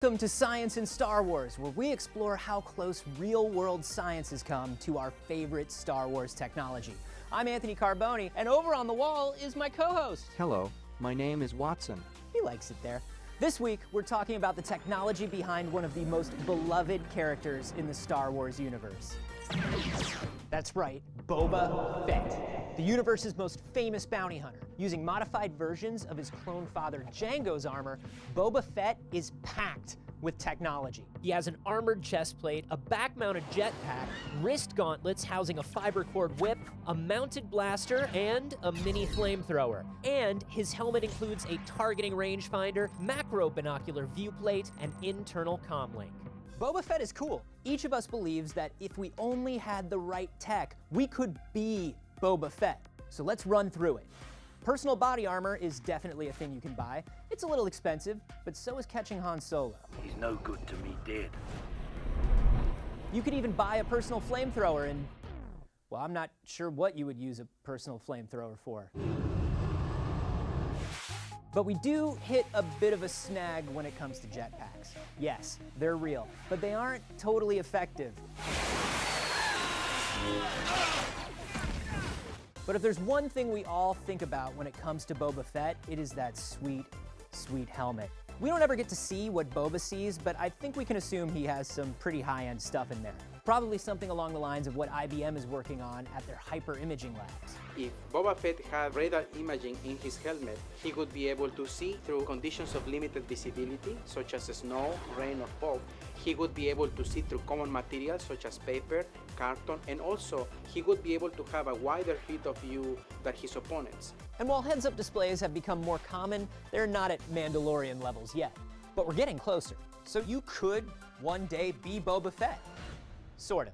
Welcome to Science in Star Wars, where we explore how close real-world science has come to our favorite Star Wars technology. I'm Anthony Carboni, and over on the wall is my co-host. Hello, my name is Watson. He likes it there. This week, we're talking about the technology behind one of the most beloved characters in the Star Wars universe. That's right, Boba Fett, the universe's most famous bounty hunter. Using modified versions of his clone father Jango's armor, Boba Fett is packed with technology. He has an armored chest plate, a back-mounted jetpack, wrist gauntlets housing a fiber cord whip, a mounted blaster, and a mini flamethrower. And his helmet includes a targeting rangefinder, macro binocular viewplate, and internal comm link. Boba Fett is cool. Each of us believes that if we only had the right tech, we could be Boba Fett. So let's run through it. Personal body armor is definitely a thing you can buy. It's a little expensive, but so is catching Han Solo. He's no good to me dead. You could even buy a personal flamethrower and, well, I'm not sure what you would use a personal flamethrower for. But we do hit a bit of a snag when it comes to jetpacks. Yes, they're real, but they aren't totally effective. But if there's one thing we all think about when it comes to Boba Fett, it is that sweet, sweet helmet. We don't ever get to see what Boba sees, but I think we can assume he has some pretty high-end stuff in there. Probably something along the lines of what IBM is working on at their hyper-imaging labs. If Boba Fett had radar imaging in his helmet, he would be able to see through conditions of limited visibility, such as snow, rain, or fog. He would be able to see through common materials such as paper, carton, and also he would be able to have a wider field of view than his opponents. And while heads-up displays have become more common, they're not at Mandalorian levels yet. But we're getting closer. So you could one day be Boba Fett. Sort of.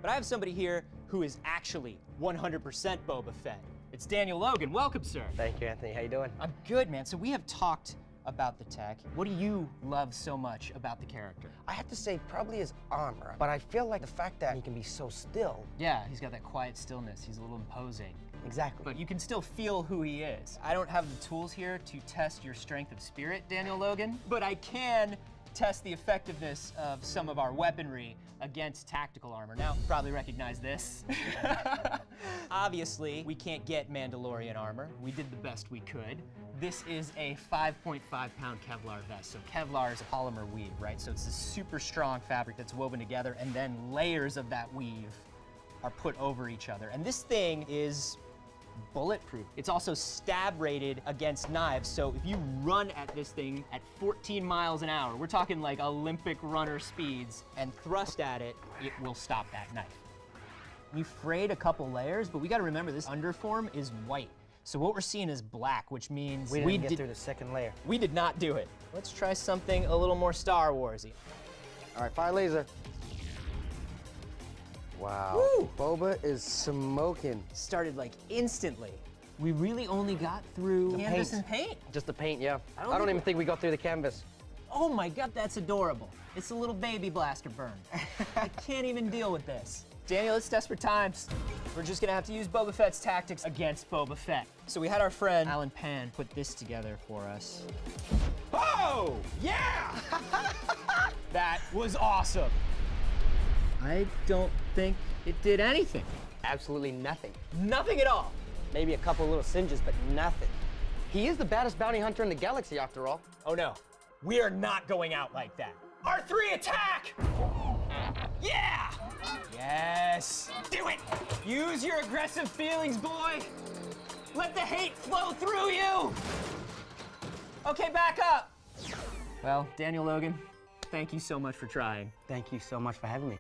But I have somebody here who is actually 100% Boba Fett. It's Daniel Logan. Welcome, sir. Thank you, Anthony. How you doing? I'm good, man. So we have talked about the tech. What do you love so much about the character? I have to say probably his armor, but I feel like the fact that he can be so still. Yeah, he's got that quiet stillness. He's a little imposing. Exactly. But you can still feel who he is. I don't have the tools here to test your strength of spirit, Daniel Logan, but I can test the effectiveness of some of our weaponry against tactical armor. Now, you probably recognize this. Obviously, we can't get Mandalorian armor. We did the best we could. This is a 5.5-pound Kevlar vest. So Kevlar is a polymer weave, right? So it's this super strong fabric that's woven together, and then layers of that weave are put over each other. And this thing is bulletproof. It's also stab rated against knives, so if you run at this thing at 14 miles an hour, we're talking like Olympic runner speeds, and thrust at it, it will stop that knife. We frayed a couple layers, but we gotta remember this underform is white. So what we're seeing is black, which means we didn't get through the second layer. We did not do it. Let's try something a little more Star Warsy. All right, fire laser. Wow. Woo! Boba is smoking. Started like instantly. We really only got through canvas and paint. Just the paint, yeah. I I don't even think we got through the canvas. Oh my God, that's adorable. It's a little baby blaster burn. I can't even deal with this. Daniel, it's desperate times. We're just gonna have to use Boba Fett's tactics against Boba Fett. So we had our friend Alan Pan put this together for us. Oh, yeah! That was awesome. I don't think it did anything. Absolutely nothing. Nothing at all. Maybe a couple little singes, but nothing. He is the baddest bounty hunter in the galaxy, after all. Oh no, we are not going out like that. R3 attack! Yeah! Yes! Do it! Use your aggressive feelings, boy! Let the hate flow through you! Okay, back up! Well, Daniel Logan, thank you so much for trying. Thank you so much for having me.